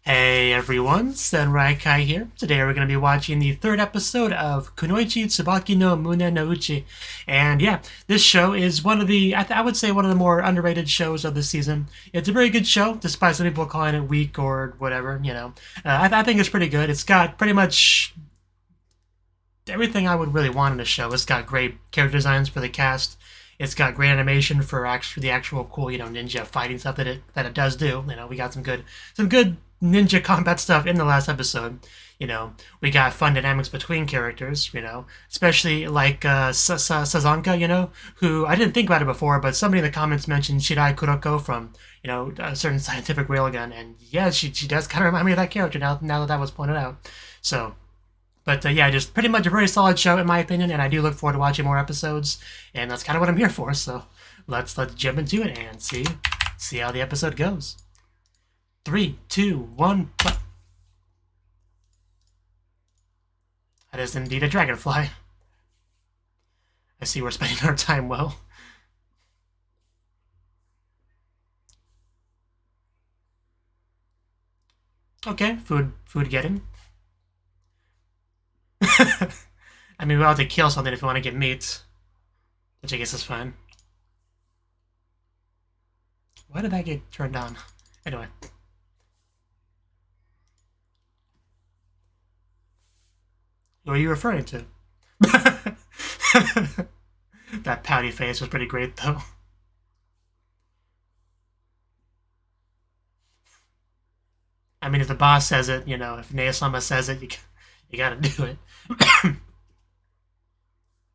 Hey everyone, Yōkai here. Today we're going to be watching the third episode of Kunoichi Tsubaki no Mune no Uchi. And yeah, this show is one of the, I would say one of the more underrated shows of the season. It's a very good show, despite some people calling it weak or whatever. I think it's pretty good. It's got pretty much everything I would really want in a show. It's got great character designs for the cast. It's got great animation for the actual cool, ninja fighting stuff that it does do. We got some good ninja combat stuff in the last episode. We got fun dynamics between characters. Especially like Sazanka. Who I didn't think about it before, but somebody in the comments mentioned Shirai Kuroko from a certain scientific railgun, and yeah, she does kind of remind me of that character now that was pointed out. So but yeah, just pretty much a very solid show in my opinion, and I do look forward to watching more episodes, and that's kind of what I'm here for. So let's jump into it and see how the episode goes. 3, 2, 1. Play. That is indeed a dragonfly. I see we're spending our time well. Okay, food getting. I mean, we'll have to kill something if we want to get meat, which I guess is fine. Why did that get turned on? Anyway. Who are you referring to? That pouty face was pretty great, though. I mean, if the boss says it, if Naosama says it, you gotta do it.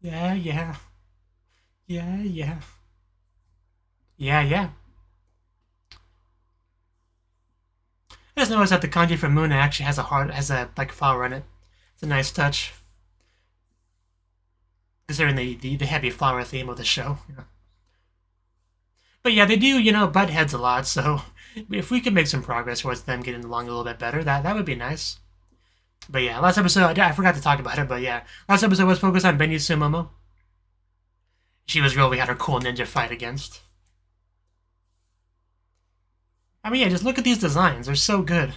Yeah, yeah. Yeah, yeah. Yeah, yeah. I just noticed that the kanji for Mune actually has a like flower in it. It's a nice touch, considering the heavy flower theme of the show. But yeah, they do butt heads a lot. So if we could make some progress towards them getting along a little bit better, that would be nice. But yeah, last episode I forgot to talk about it. But yeah, last episode was focused on Benny Sumomo. She was real. We had her cool ninja fight against. I mean, yeah, just look at these designs. They're so good.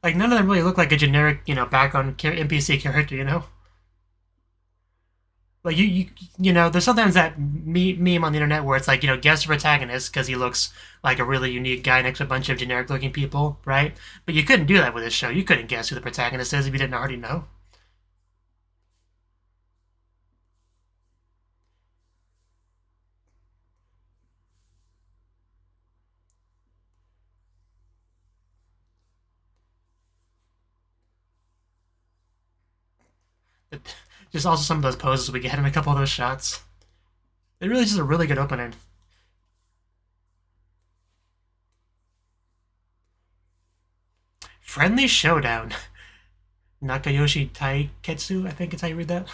Like, none of them really look like a generic, background NPC character. Like, there's sometimes that meme on the internet where it's like, guess the protagonist because he looks like a really unique guy next to a bunch of generic looking people, right? But you couldn't do that with this show. You couldn't guess who the protagonist is if you didn't already know. Just also some of those poses we get in a couple of those shots. It really just a really good opening. Friendly Showdown. Nakayoshi Taiketsu, I think it's how you read that.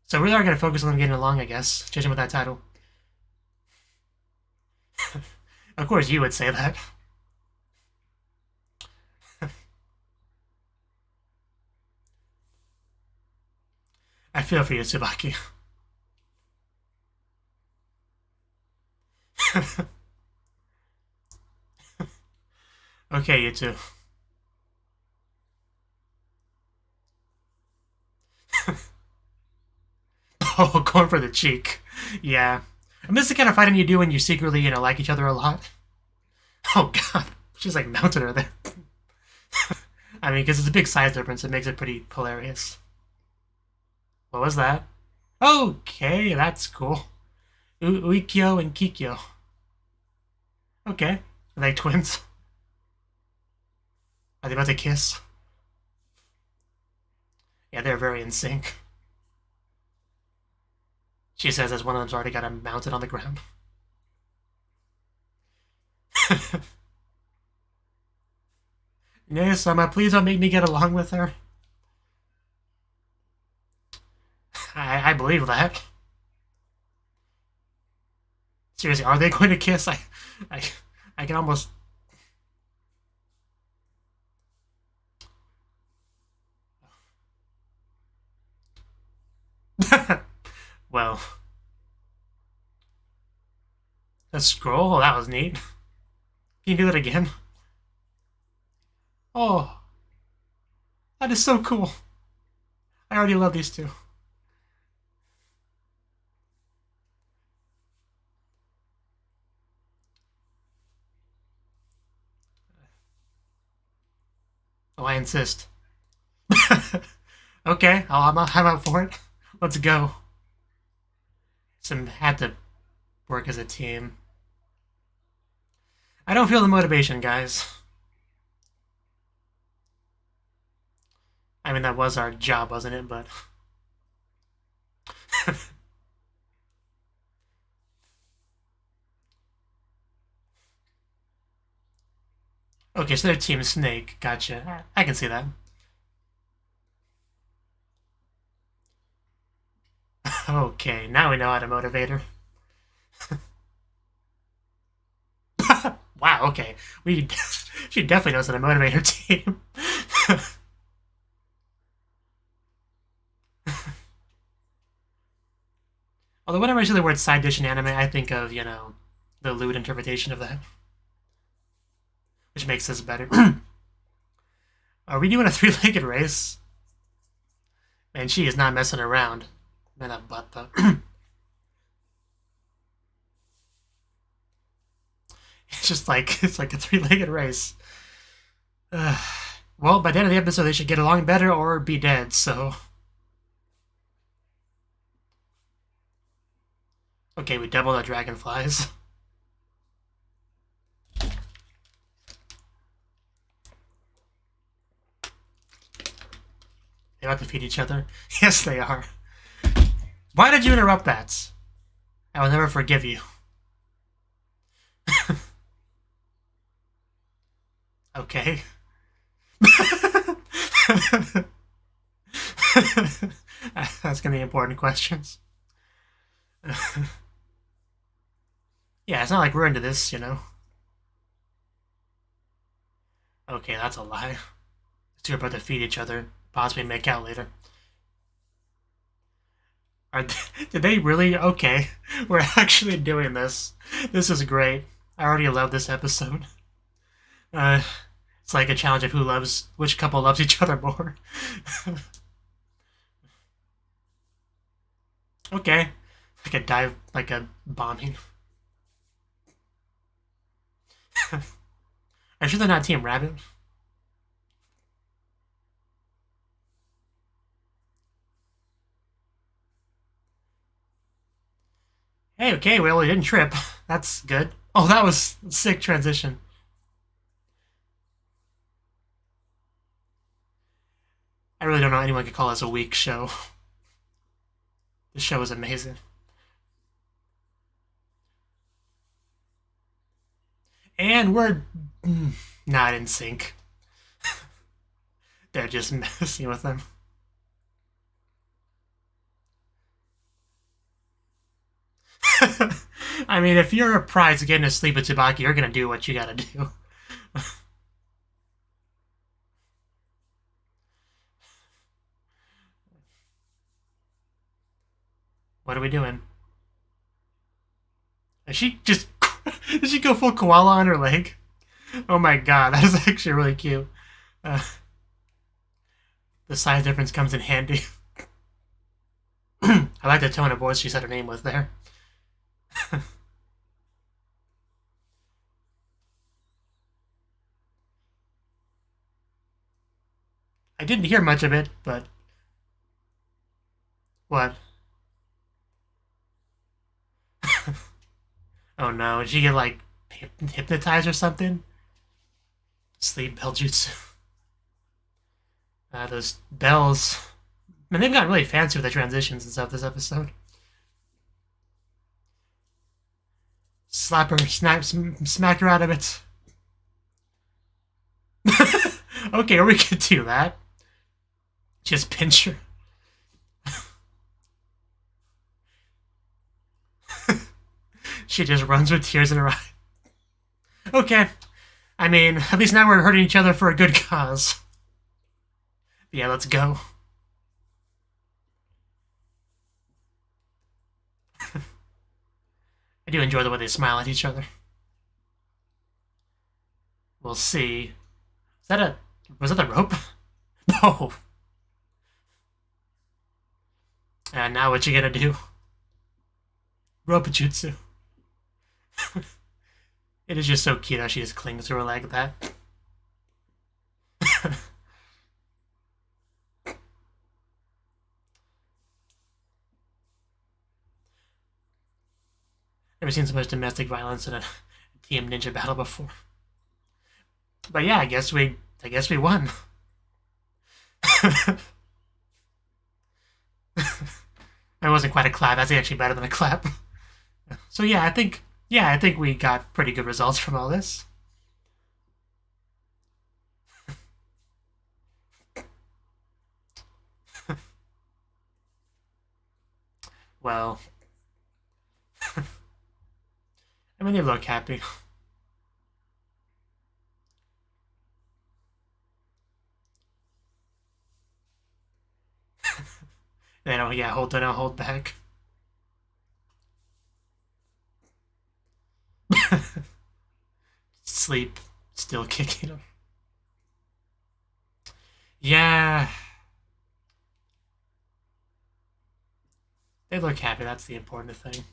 So we really are going to focus on them getting along, I guess, judging by that title. Of course you would say that. I feel for you, Tsubaki. Okay, you two. Oh, going for the cheek. Yeah. And this is the kind of fighting you do when you secretly, like each other a lot. Oh, God. She's like mounted her there. I mean, because it's a big size difference, it makes it pretty hilarious. What was that? Okay, that's cool. Uikyo and Kikyo. Okay. Are they twins? Are they about to kiss? Yeah, they're very in sync. She says as one of them's already got him mounted on the ground. Naosama, please don't make me get along with her. I believe that. Seriously, are they going to kiss? I, I can almost. Well, A scroll? Oh, that was neat. Can you do that again? Oh, that is so cool. I already love these two. Oh, I insist. Okay, I'm out for it. Let's go. Some had to work as a team. I don't feel the motivation, guys. I mean, that was our job, wasn't it? But okay, so they're Team Snake. Gotcha. I can see that. Okay, now we know how to motivate her. Wow, okay. She definitely knows how to motivate her team. Although whenever I see the word side dish in anime, I think of, the lewd interpretation of that. Which makes this better. Are we doing a three-legged race? Man, she is not messing around. Man, that butt, though. It's like a three-legged race. Well, by the end of the episode, they should get along better or be dead, so... Okay, we doubled our dragonflies. They about to feed each other? Yes, they are. Why did you interrupt that? I will never forgive you. Okay. Asking the important questions. Yeah, it's not like we're into this, Okay, that's a lie. The two are about to feed each other, possibly make out later. Did they really? Okay, we're actually doing this. This is great. I already love this episode. It's like a challenge of which couple loves each other more. Okay, like a bombing. I'm sure they're not Team Rabbit. Hey, okay, well, we didn't trip. That's good. Oh, that was a sick transition. I really don't know anyone could call this a weak show. This show is amazing. And we're not in sync. They're just messing with them. I mean, if you're a prize getting to sleep with Tsubaki, you're gonna do what you gotta do. What are we doing? Is she just... Did she go full koala on her leg? Oh my god, that is actually really cute. The size difference comes in handy. I like the tone of voice she said her name was there. I didn't hear much of it, but... What? Oh no, did she get, like, hypnotized or something? Sleep bell jutsu. Those bells. Man, they've gotten really fancy with the transitions and stuff this episode. Slap her, smack her out of it. Okay, or we could do that. Just pinch her. She just runs with tears in her eye. Okay. I mean, at least now we're hurting each other for a good cause. Yeah, let's go. I do enjoy the way they smile at each other. We'll see. Was that the rope? No. And now what you gonna do? Rope jutsu. It is just so cute how she just clings to her like that. Never seen so much domestic violence in a Team Ninja battle before. But yeah, I guess we won. It wasn't quite a clap. That's actually better than a clap. So yeah, I think we got pretty good results from all this. Well, I mean, they look happy. They don't, yeah, they don't hold back. Sleep, still kicking him. Yeah. They look happy, that's the important thing.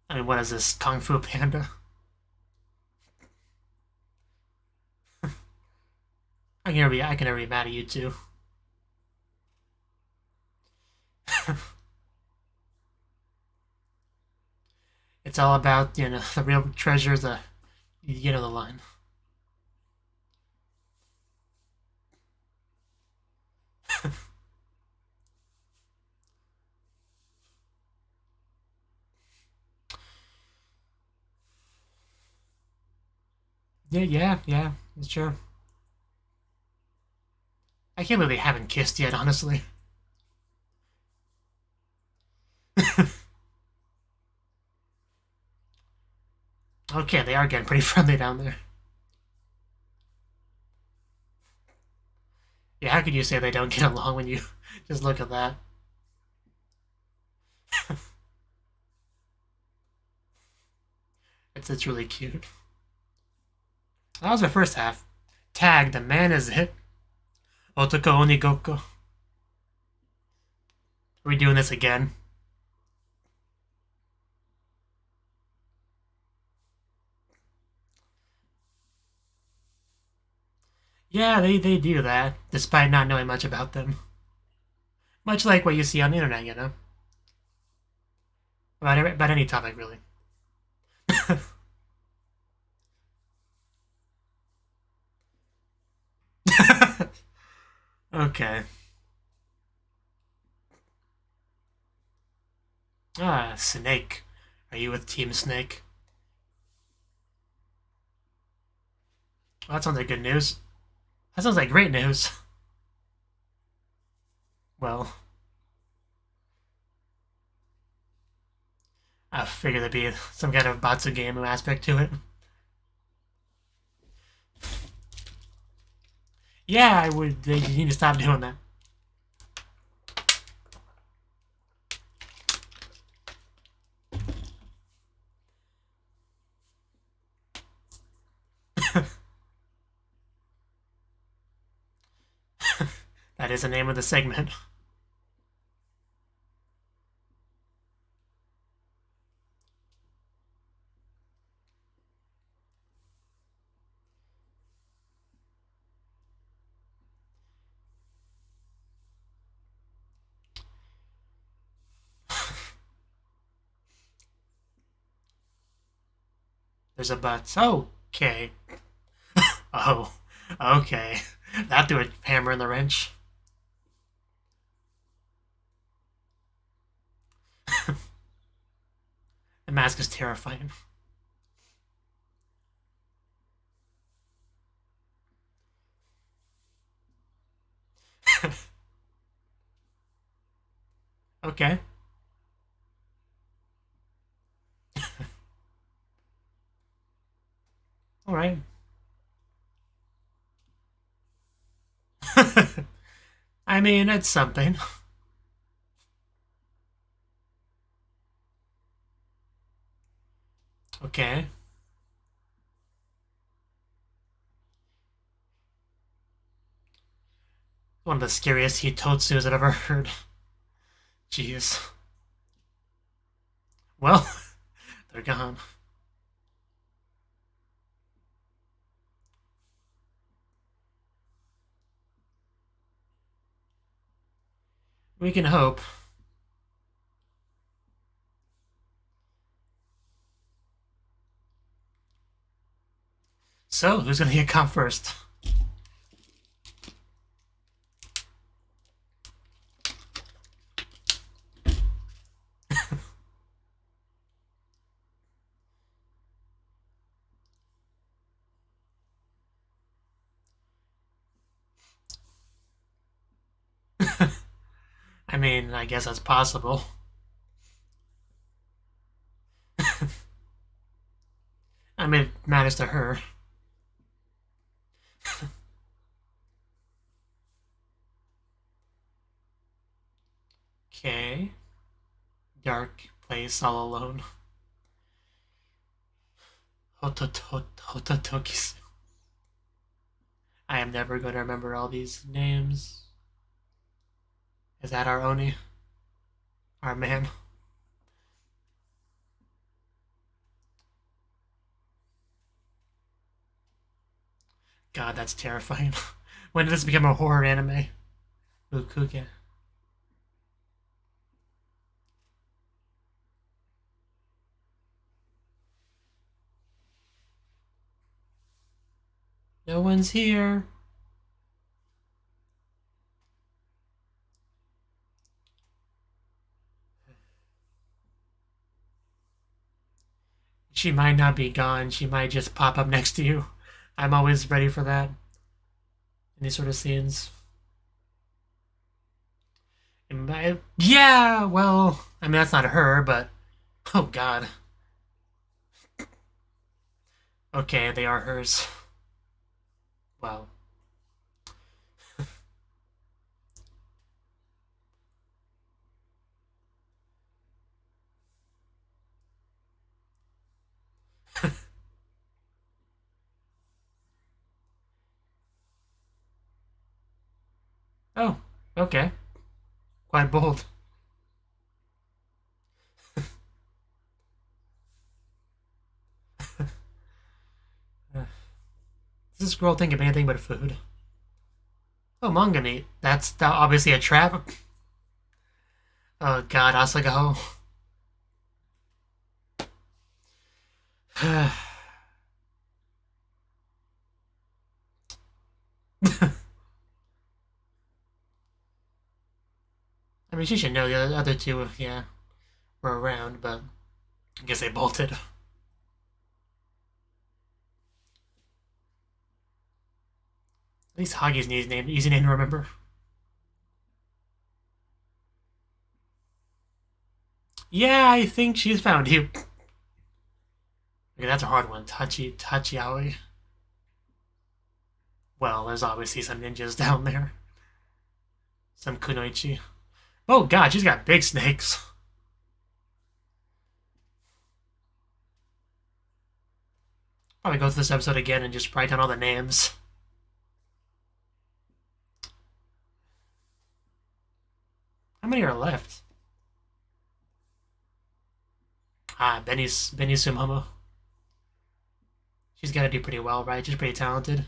I mean, what is this, Kung Fu Panda? I can never be mad at you too. It's all about, you know, the real treasure, you know the line. Yeah, sure. I can't believe they haven't kissed yet, honestly. Okay, they are getting pretty friendly down there. Yeah, how could you say they don't get along when you just look at that? It's really cute. That was the first half. Tag, the man is hit. Otoko Onigoko. Are we doing this again? Yeah, they do that, despite not knowing much about them. Much like what you see on the internet, you know? About any topic, really. Okay. Ah, Snake. Are you with Team Snake? Well, that sounds like good news. That sounds like great news. Well, I figured there'd be some kind of Batsu game aspect to it. Yeah, I would. They need to stop doing that. That is the name of the segment. There's a but. Okay. Oh, okay. That threw a hammer in the wrench. The mask is terrifying. Okay. right? I mean, it's something. Okay. One of the scariest hitotsus I've ever heard. Jeez. Well, they're gone. We can hope. So, who's gonna get caught first? I mean, I guess that's possible. I mean, it matters to her. Okay. Dark place all alone. Hototokisu. I am never going to remember all these names. Is that our Oni? Our man? God, that's terrifying. When did this become a horror anime? Ukuge. No one's here. She might not be gone. She might just pop up next to you. I'm always ready for that in these sort of scenes. Yeah, well, I mean, that's not her, but... Oh, God. Okay, they are hers. Well. Oh, okay. Quite bold. Does this girl think of anything but food? Oh, manga meat. That's obviously a trap. Oh, God, Asagaho. I mean, she should know the other two, yeah, were around, but I guess they bolted. At least Hagi's easy name to remember. Yeah, I think she's found you. Okay, that's a hard one. Tachiaoi. Well, there's obviously some ninjas down there. Some kunoichi. Oh god, she's got big snakes. Probably go through this episode again and just write down all the names. How many are left? Ah, Benny Sumomo. She's got to do pretty well, right? She's pretty talented.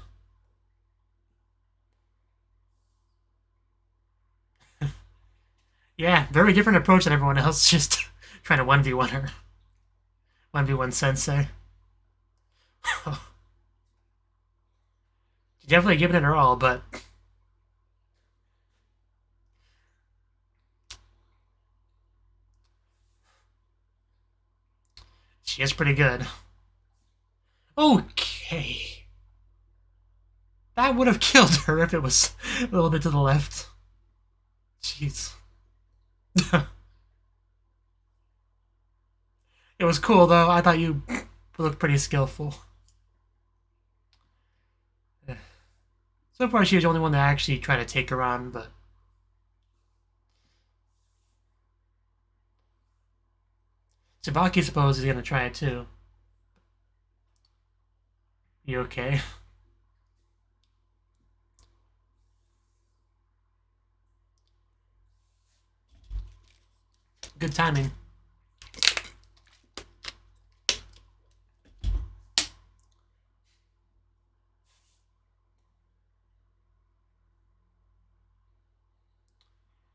Yeah, very different approach than everyone else. Just trying to 1v1 her. 1v1 Sensei. She's definitely giving it her all, but... She is pretty good. Okay. That would have killed her if it was a little bit to the left. Jeez. It was cool, though. I thought you looked pretty skillful. So far, she was the only one that actually tried to take her on, but... Tsubaki, suppose, is going to try it too. You okay? Good timing.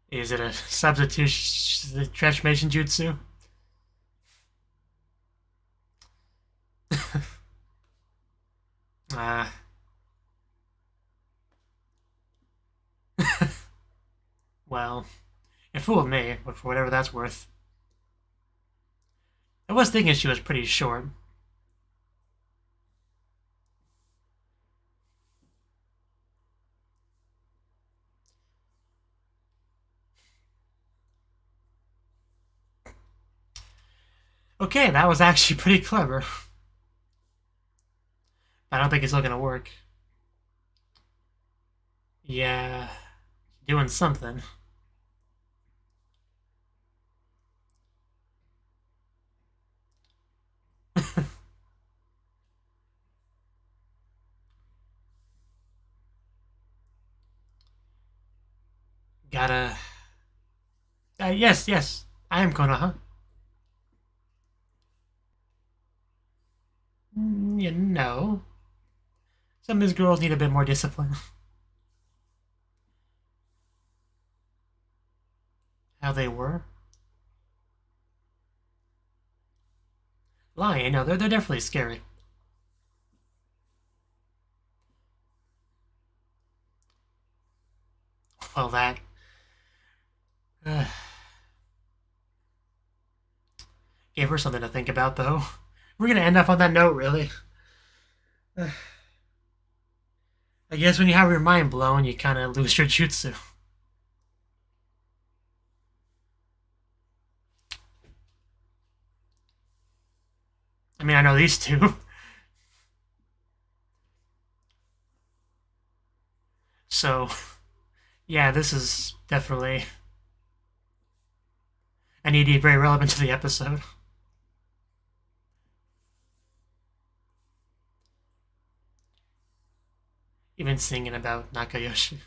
Is it a substitution transformation jutsu? Well, it fooled me, but for whatever that's worth. I was thinking she was pretty short. Okay, that was actually pretty clever. I don't think it's still gonna work. Yeah, doing something. Gotta... yes, yes. I am Konoha. You know. Some of these girls need a bit more discipline. How they were. Lying, no, they're definitely scary. Well, that... gave her something to think about, though. We're gonna end up on that note, really. I guess when you have your mind blown, you kind of lose your jutsu. I mean, I know these two. So, yeah, this is definitely an ED very relevant to the episode. Even singing about Nakayoshi.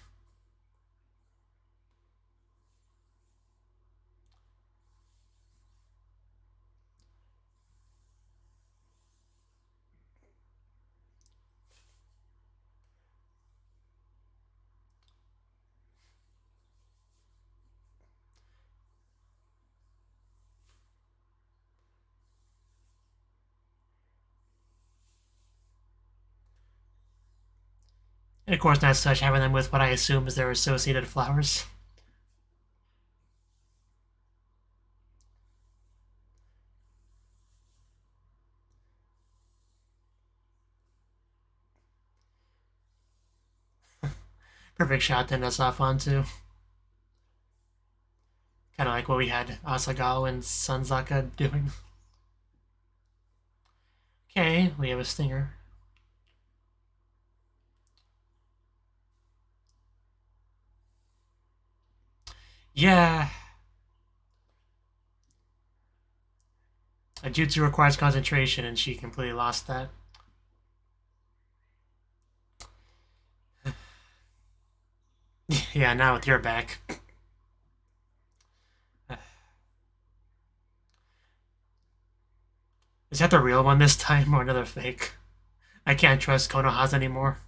And of course, nice touch having them with what I assume is their associated flowers. Perfect shot to end us off on, too. Kind of like what we had Asagao and Sanzaka doing. Okay, we have a stinger. Yeah. A jutsu requires concentration, and she completely lost that. Yeah, now with your back. Is that the real one this time, or another fake? I can't trust Konoha's anymore.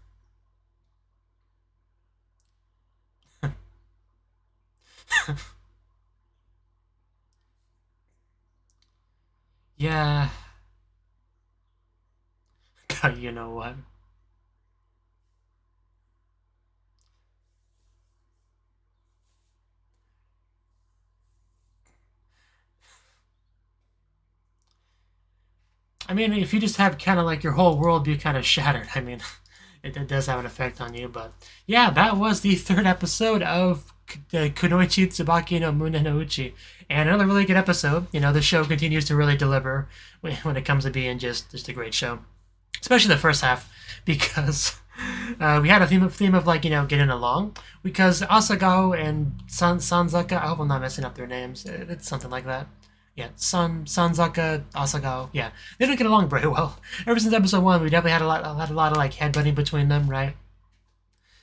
Yeah. God, you know what? I mean, if you just have kind of like your whole world be kind of shattered, I mean, it does have an effect on you. But yeah, that was the third episode of Kunoichi Tsubaki no Mune no Uchi. And another really good episode. You know, the show continues to really deliver when it comes to being just a great show. Especially the first half, because We had a theme of like, getting along, because Asagao and Sanzaka, I hope I'm not messing up their names. It's something like that. Yeah, Sanzaka, Asagao. Yeah, they don't get along very well. Ever since episode 1, we definitely had a lot of like headbutting between them, right?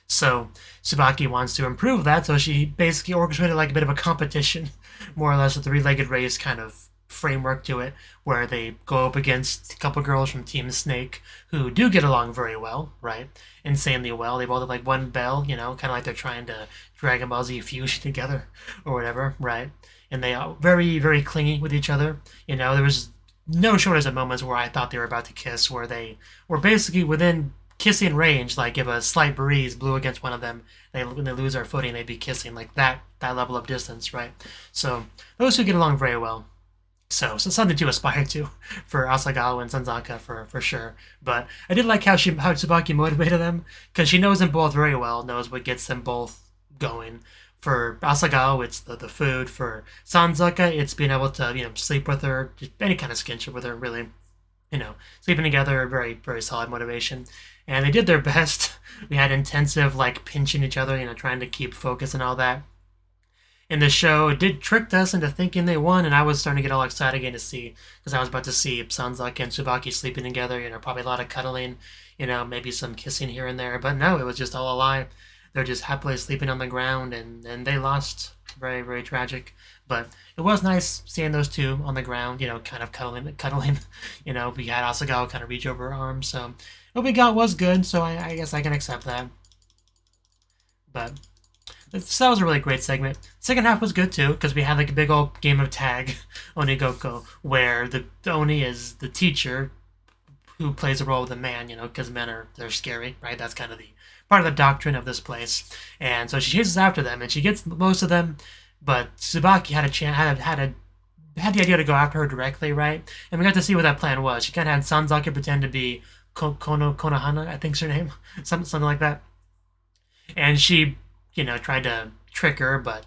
So Tsubaki wants to improve that, so she basically orchestrated like a bit of a competition, more or less a three-legged race kind of framework to it, where they go up against a couple girls from Team Snake who do get along very well, right? Insanely well. They both have like one bell, kind of like they're trying to Dragon Ball Z fusion together or whatever, right? And they are very, very clingy with each other. There was no shortage of moments where I thought they were about to kiss, where they were basically within kissing range. Like if a slight breeze blew against one of them, when they lose their footing, they'd be kissing like that level of distance, right? So those two get along very well. So something to aspire to for Asagawa and Sanzaka for sure. But I did like how Tsubaki motivated them, because she knows them both very well, knows what gets them both going. For Asagawa, it's the food. For Sanzaka, it's being able to sleep with her, just any kind of skinship with her, really. Sleeping together, very, very solid motivation. And they did their best. We had intensive, like, pinching each other, trying to keep focus and all that. In the show, it did trick us into thinking they won, and I was starting to get all excited again to see, because I was about to see Sanzaka and Tsubaki sleeping together, probably a lot of cuddling, maybe some kissing here and there. But no, it was just all a lie. They're just happily sleeping on the ground, and they lost. Very, very tragic. But it was nice seeing those two on the ground, kind of cuddling. We had Asagawa kind of reach over her arm, so what we got was good, so I guess I can accept that. But that was a really great segment. Second half was good too, because we had like a big old game of tag, Onigoko, where the Oni is the teacher who plays a role of the man, because men they're scary, right? That's kind of the part of the doctrine of this place. And so she chases after them, and she gets most of them, but Tsubaki had the idea to go after her directly, right? And we got to see what that plan was. She kind of had Sanzaka pretend to be Konohana, I think's her name, something like that. And she, tried to trick her, but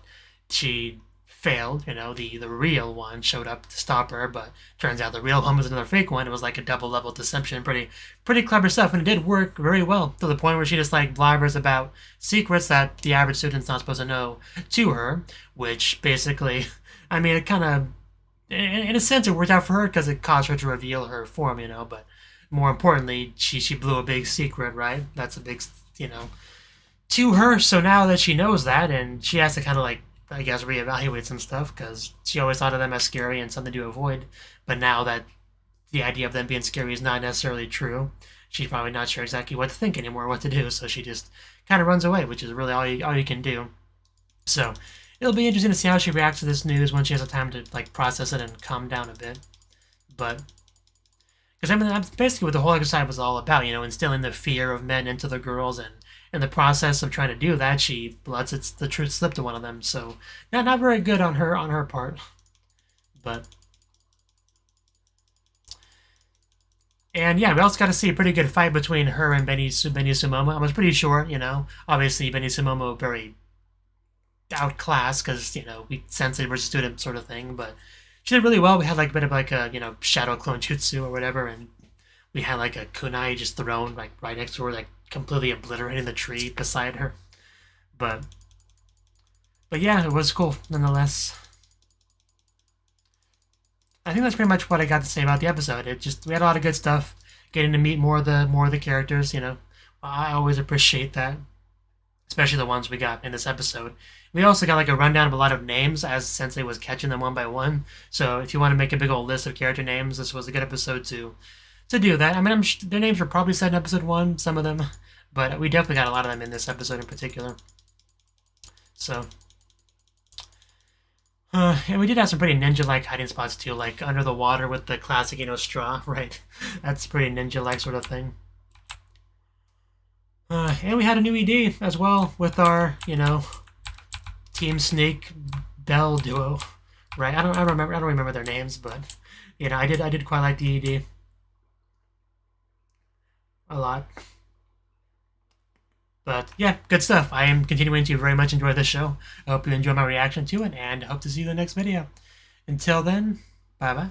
she failed. The real one showed up to stop her, but turns out the real one was another fake one. It was like a double level deception. Pretty clever stuff, and it did work very well, to the point where she just like blabbers about secrets that the average student's not supposed to know to her, which basically, it kind of, in a sense, it worked out for her, because it caused her to reveal her form, but more importantly, she blew a big secret, right? That's a big, to her. So now that she knows that, and she has to kind of like, I guess, reevaluate some stuff, because she always thought of them as scary and something to avoid. But now that the idea of them being scary is not necessarily true, she's probably not sure exactly what to think anymore, what to do. So she just kind of runs away, which is really all you can do. So it'll be interesting to see how she reacts to this news when she has the time to like process it and calm down a bit. But because that's basically what the whole exercise was all about, instilling the fear of men into the girls, and in the process of trying to do that, she lets the truth slip to one of them. So not very good on her part. But and yeah, we also got to see a pretty good fight between her and Benny Sumomo. I was pretty sure, obviously Benny Sumomo very outclassed, because we sensei versus student sort of thing, but she did really well. We had like a bit of like a shadow clone jutsu or whatever, and we had like a kunai just thrown like right next to her, like completely obliterating the tree beside her. But yeah, it was cool nonetheless. I think that's pretty much what I got to say about the episode. We had a lot of good stuff. Getting to meet more of the characters, I always appreciate that, especially the ones we got in this episode. We also got like a rundown of a lot of names as Sensei was catching them one by one. So if you want to make a big old list of character names, this was a good episode to do that. Their names were probably said in episode 1, some of them, but we definitely got a lot of them in this episode in particular. So, and we did have some pretty ninja-like hiding spots too, like under the water with the classic, straw, right? That's pretty ninja-like sort of thing. And we had a new ED as well with our, Team Snake Bell duo, right? I don't remember their names, but I did quite like the ED a lot. But yeah, good stuff. I am continuing to very much enjoy this show. I hope you enjoy my reaction to it, and hope to see you in the next video. Until then, bye bye.